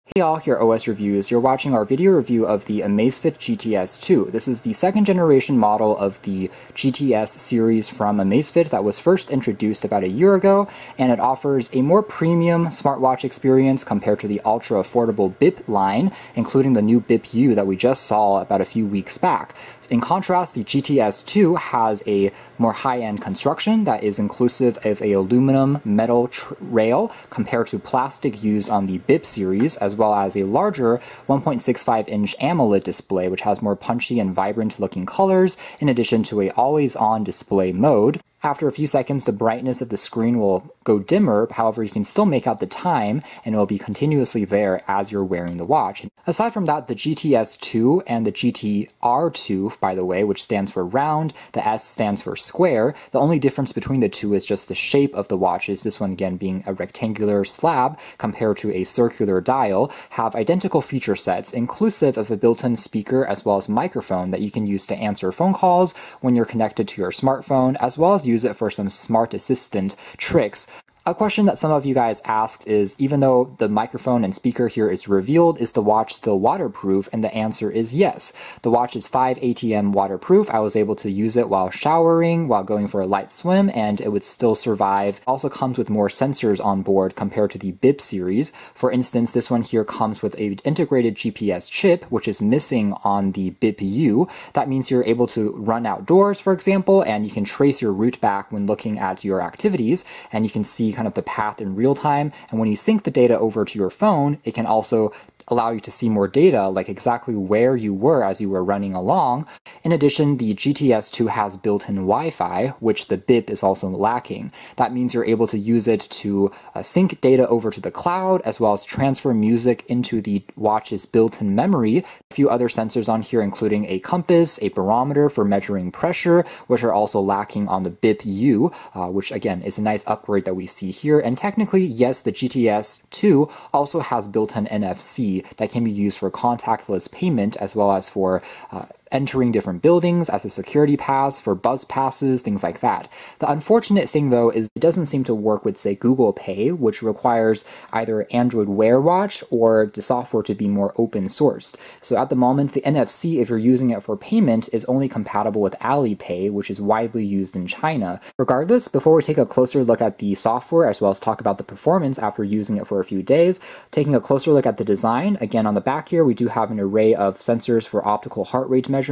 Hey all, here OS Reviews. You're watching our video review of the Amazfit GTS 2. This is the second generation model of the GTS series from Amazfit that was first introduced about a year ago, and it offers a more premium smartwatch experience compared to the ultra affordable BIP line, including the new BIP U that we just saw about a few weeks back. In contrast, the GTS 2 has a more high-end construction that is inclusive of a aluminum metal rail compared to plastic used on the BIP series, as well as a larger 1.65-inch AMOLED display, which has more punchy and vibrant-looking colors, in addition to a always-on display mode. After a few seconds, the brightness of the screen will go dimmer, however, you can still make out the time, and it will be continuously there as you're wearing the watch. Aside from that, the GTS 2 and the GTR 2, by the way, which stands for round, the S stands for square, the only difference between the two is just the shape of the watches, this one again being a rectangular slab compared to a circular dial, have identical feature sets, inclusive of a built-in speaker as well as microphone that you can use to answer phone calls when you're connected to your smartphone, as well as use it for some smart assistant tricks. A question that some of you guys asked is, even though the microphone and speaker here is revealed, is the watch still waterproof? And the answer is yes. The watch is 5 ATM waterproof. I was able to use it while showering, while going for a light swim, and it would still survive. It also comes with more sensors on board compared to the BIP series. For instance, this one here comes with an integrated GPS chip, which is missing on the BIP U. That means you're able to run outdoors, for example, and you can trace your route back when looking at your activities, and you can see kind of the path in real time, and when you sync the data over to your phone, it can also allow you to see more data, like exactly where you were as you were running along. In addition, the GTS 2 has built-in Wi-Fi, which the BIP is also lacking. That means you're able to use it to sync data over to the cloud, as well as transfer music into the watch's built-in memory. A few other sensors on here, including a compass, a barometer for measuring pressure, which are also lacking on the BIP U, which again is a nice upgrade that we see here. And technically, yes, the GTS 2 also has built-in NFC that can be used for contactless payment, as well as for entering different buildings as a security pass, for bus passes, things like that. The unfortunate thing though is it doesn't seem to work with, say, Google Pay, which requires either Android Wear Watch or the software to be more open sourced. So at the moment, the NFC, if you're using it for payment, is only compatible with Alipay, which is widely used in China. Regardless, before we take a closer look at the software, as well as talk about the performance after using it for a few days, taking a closer look at the design, again on the back here, we do have an array of sensors for optical heart rate measurement,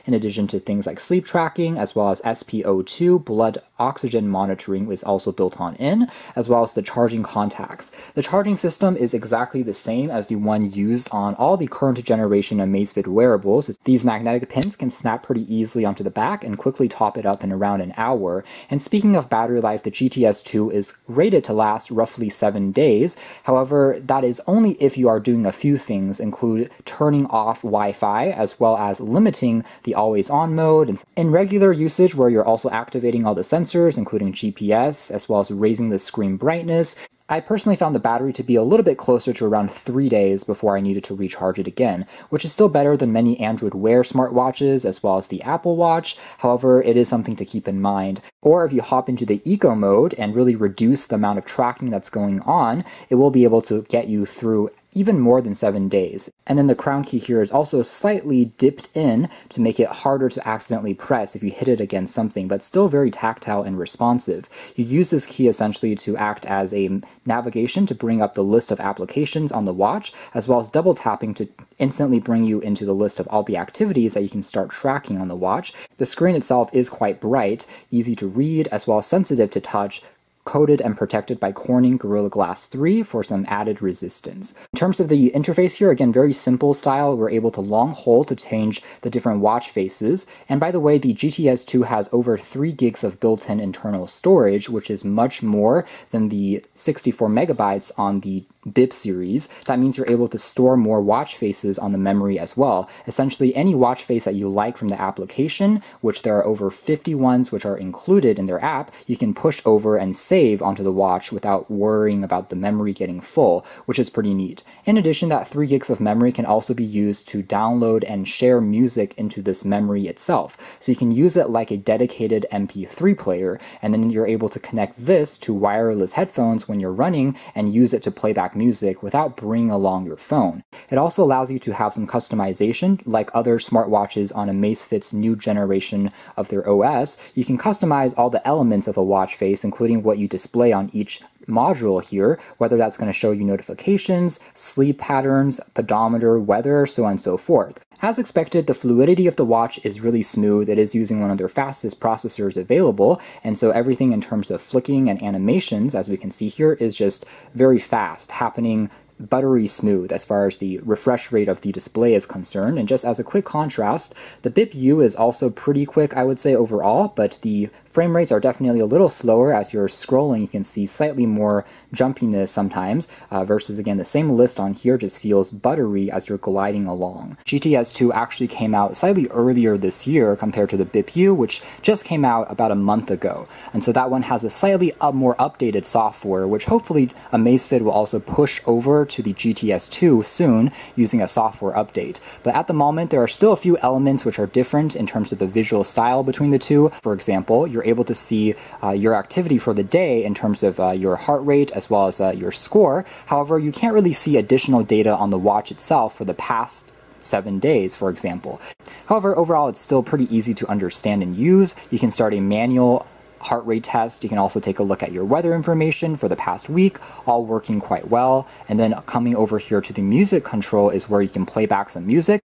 in addition to things like sleep tracking, as well as SpO2, blood oxygen monitoring is also built on in, as well as the charging contacts. The charging system is exactly the same as the one used on all the current generation Amazfit wearables. These magnetic pins can snap pretty easily onto the back and quickly top it up in around an hour. And speaking of battery life, the GTS 2 is rated to last roughly 7 days. However, that is only if you are doing a few things, include turning off Wi-Fi, as well as limiting the always-on mode. And in regular usage, where you're also activating all the sensors, including GPS, as well as raising the screen brightness, I personally found the battery to be a little bit closer to around 3 days before I needed to recharge it again, which is still better than many Android Wear smartwatches, as well as the Apple Watch. However, it is something to keep in mind. Or if you hop into the eco mode and really reduce the amount of tracking that's going on, it will be able to get you through even more than 7 days. And then the crown key here is also slightly dipped in to make it harder to accidentally press if you hit it against something, but still very tactile and responsive. You use this key essentially to act as a navigation to bring up the list of applications on the watch, as well as double tapping to instantly bring you into the list of all the activities that you can start tracking on the watch. The screen itself is quite bright, easy to read, as well as sensitive to touch, coated and protected by Corning Gorilla Glass 3 for some added resistance. In terms of the interface here, again, very simple style. We're able to long hold to change the different watch faces. And by the way, the GTS 2 has over 3 gigs of built-in internal storage, which is much more than the 64 megabytes on the BIP series. That means you're able to store more watch faces on the memory as well. Essentially, any watch face that you like from the application, which there are over 50 ones which are included in their app, you can push over and save save onto the watch without worrying about the memory getting full, which is pretty neat. In addition, that 3 gigs of memory can also be used to download and share music into this memory itself. So you can use it like a dedicated MP3 player, and then you're able to connect this to wireless headphones when you're running and use it to play back music without bringing along your phone. It also allows you to have some customization, like other smartwatches on Amazfit's new generation of their OS. You can customize all the elements of a watch face, including what you display on each module here, whether that's going to show you notifications, sleep patterns, pedometer, weather, so on and so forth. As expected, the fluidity of the watch is really smooth. It is using one of their fastest processors available, and so everything in terms of flicking and animations, as we can see here, is just very fast, happening buttery smooth as far as the refresh rate of the display is concerned. And just as a quick contrast, the BIP-U is also pretty quick, I would say, overall, but the frame rates are definitely a little slower. As you're scrolling, you can see slightly more jumpiness sometimes, versus, again, the same list on here just feels buttery as you're gliding along. GTS 2 actually came out slightly earlier this year compared to the BIP-U, which just came out about a month ago. And so that one has a slightly more updated software, which hopefully Amazfit will also push over to the GTS 2 soon using a software update. But at the moment, there are still a few elements which are different in terms of the visual style between the two. For example, you're able to see your activity for the day in terms of your heart rate as well as your score. However, you can't really see additional data on the watch itself for the past 7 days, for example. However, overall, it's still pretty easy to understand and use. You can start a manual heart rate test. You can also take a look at your weather information for the past week, all working quite well. And then coming over here to the music control is where you can play back some music.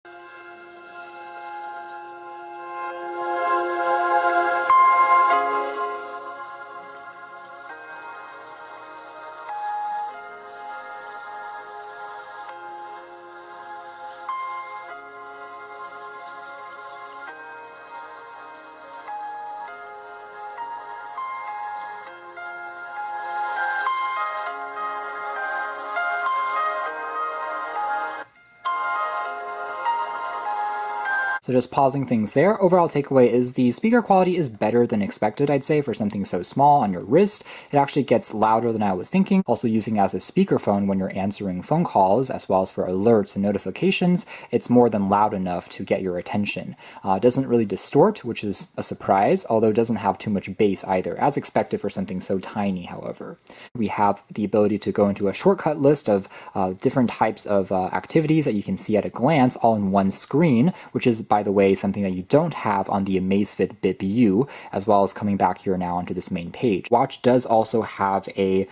So just pausing things there, overall takeaway is the speaker quality is better than expected, I'd say, for something so small on your wrist. It actually gets louder than I was thinking. Also using as a speakerphone when you're answering phone calls, as well as for alerts and notifications, it's more than loud enough to get your attention. It doesn't really distort, which is a surprise, although it doesn't have too much bass either, as expected for something so tiny, however. We have the ability to go into a shortcut list of different types of activities that you can see at a glance, all in one screen, which is, by the way, something that you don't have on the Amazfit BIP-U, as well as coming back here now onto this main page. Watch does also have a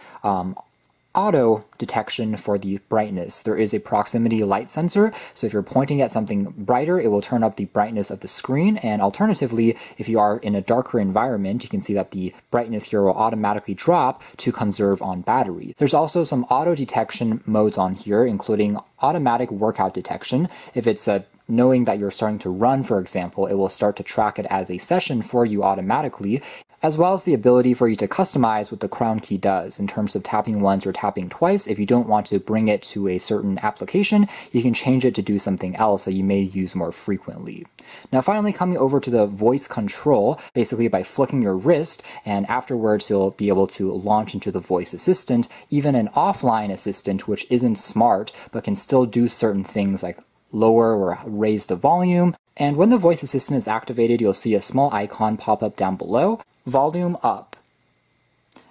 auto detection for the brightness. There is a proximity light sensor, so if you're pointing at something brighter, it will turn up the brightness of the screen, and alternatively, if you are in a darker environment, you can see that the brightness here will automatically drop to conserve on battery. There's also some auto detection modes on here, including automatic workout detection. If it's knowing that you're starting to run, for example, it will start to track it as a session for you automatically, as well as the ability for you to customize what the crown key does in terms of tapping once or tapping twice. If you don't want to bring it to a certain application, you can change it to do something else that you may use more frequently. Now finally, coming over to the voice control, basically by flicking your wrist, and afterwards you'll be able to launch into the voice assistant, even an offline assistant which isn't smart but can still do certain things like lower or raise the volume. And when the voice assistant is activated, you'll see a small icon pop up down below, volume up.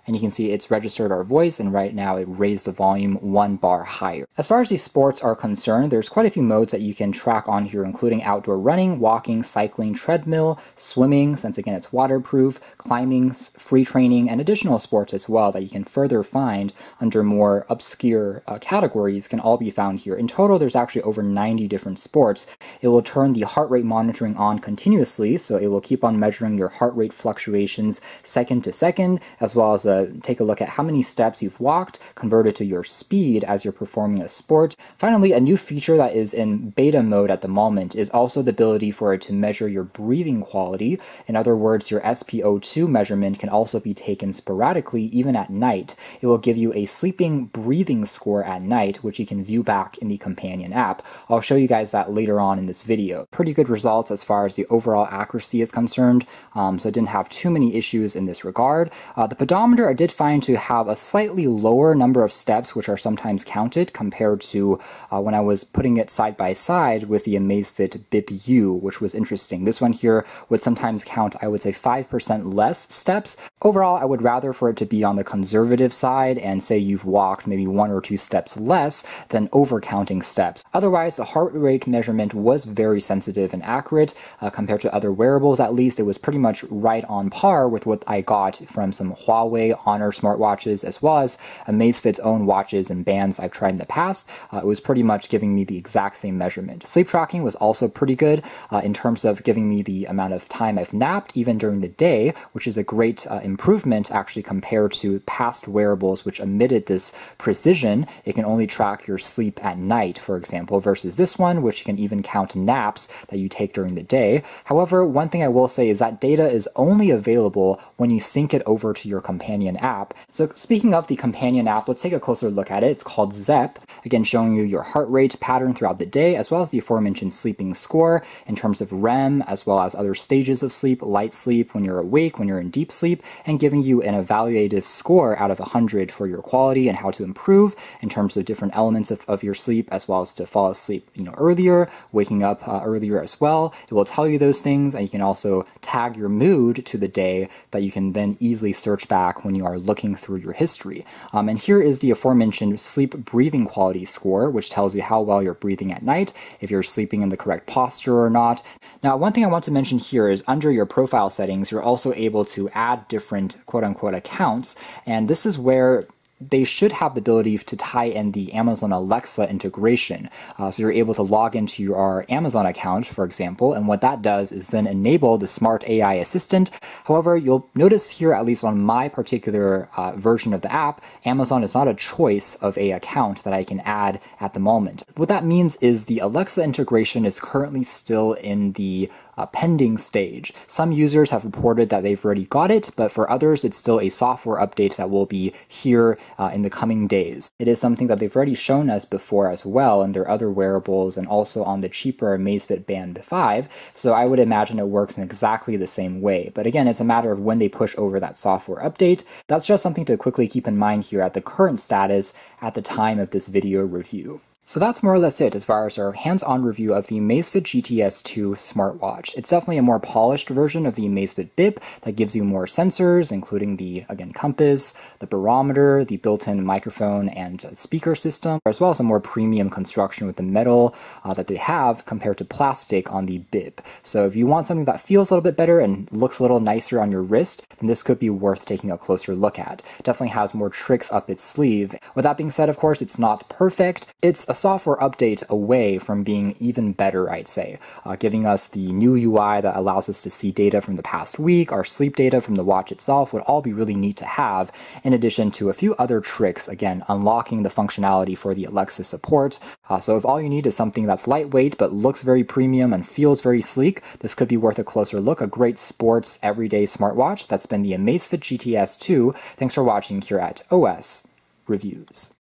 And you can see it's registered our voice, and right now it raised the volume 1 bar higher. As far as the sports are concerned, there's quite a few modes that you can track on here, including outdoor running, walking, cycling, treadmill, swimming, since again it's waterproof, climbing, free training, and additional sports as well that you can further find under more obscure categories can all be found here. In total, there's actually over 90 different sports. It will turn the heart rate monitoring on continuously, so it will keep on measuring your heart rate fluctuations second to second, as well as take a look at how many steps you've walked, converted to your speed as you're performing a sport. Finally, a new feature that is in beta mode at the moment is also the ability for it to measure your breathing quality. In other words, your SpO2 measurement can also be taken sporadically, even at night. It will give you a sleeping breathing score at night, which you can view back in the companion app. I'll show you guys that later on in this video. Pretty good results as far as the overall accuracy is concerned, so it didn't have too many issues in this regard. The pedometer here I did find to have a slightly lower number of steps, which are sometimes counted compared to when I was putting it side by side with the Amazfit Bip U, which was interesting. This one here would sometimes count, I would say, 5% less steps. Overall, I would rather for it to be on the conservative side and say you've walked maybe 1 or 2 steps less than overcounting steps. Otherwise, the heart rate measurement was very sensitive and accurate compared to other wearables. At least it was pretty much right on par with what I got from some Huawei Honor smartwatches, as well as Amazfit's own watches and bands I've tried in the past. It was pretty much giving me the exact same measurement. Sleep tracking was also pretty good in terms of giving me the amount of time I've napped, even during the day, which is a great improvement actually compared to past wearables which omitted this precision. It can only track your sleep at night, for example, versus this one, which can even count naps that you take during the day. However, one thing I will say is that data is only available when you sync it over to your companion app. So speaking of the companion app, let's take a closer look at it. It's called Zepp, again showing you your heart rate pattern throughout the day, as well as the aforementioned sleeping score in terms of REM, as well as other stages of sleep, light sleep, when you're awake, when you're in deep sleep, and giving you an evaluative score out of 100 for your quality and how to improve in terms of different elements of your sleep, as well as to fall asleep earlier, waking up earlier as well. It will tell you those things, and you can also tag your mood to the day that you can then easily search back when you are looking through your history. And here is the aforementioned sleep breathing quality score, which tells you how well you're breathing at night, if you're sleeping in the correct posture or not. Now, one thing I want to mention here is under your profile settings, you're also able to add different quote-unquote accounts, and this is where they should have the ability to tie in the Amazon Alexa integration. So you're able to log into your Amazon account, for example, and what that does is then enable the smart AI assistant. However, you'll notice here, at least on my particular version of the app, Amazon is not a choice of a account that I can add at the moment. What that means is the Alexa integration is currently still in the pending stage. Some users have reported that they've already got it, but for others, it's still a software update that will be here in the coming days. It is something that they've already shown us before as well in their other wearables and also on the cheaper Amazfit Band 5, so I would imagine it works in exactly the same way. But again, it's a matter of when they push over that software update. That's just something to quickly keep in mind here at the current status at the time of this video review. So that's more or less it as far as our hands-on review of the Amazfit GTS 2 smartwatch. It's definitely a more polished version of the Amazfit Bip that gives you more sensors, including the, again, compass, the barometer, the built-in microphone and speaker system, as well as a more premium construction with the metal that they have compared to plastic on the Bip. So if you want something that feels a little bit better and looks a little nicer on your wrist, then this could be worth taking a closer look at. It definitely has more tricks up its sleeve. With that being said, of course, it's not perfect. It's a software update away from being even better, I'd say, giving us the new UI that allows us to see data from the past week, our sleep data from the watch itself would all be really neat to have, in addition to a few other tricks, again, unlocking the functionality for the Alexa support. So if all you need is something that's lightweight but looks very premium and feels very sleek, this could be worth a closer look. A great sports everyday smartwatch. That's been the Amazfit GTS 2. Thanks for watching here at OS Reviews.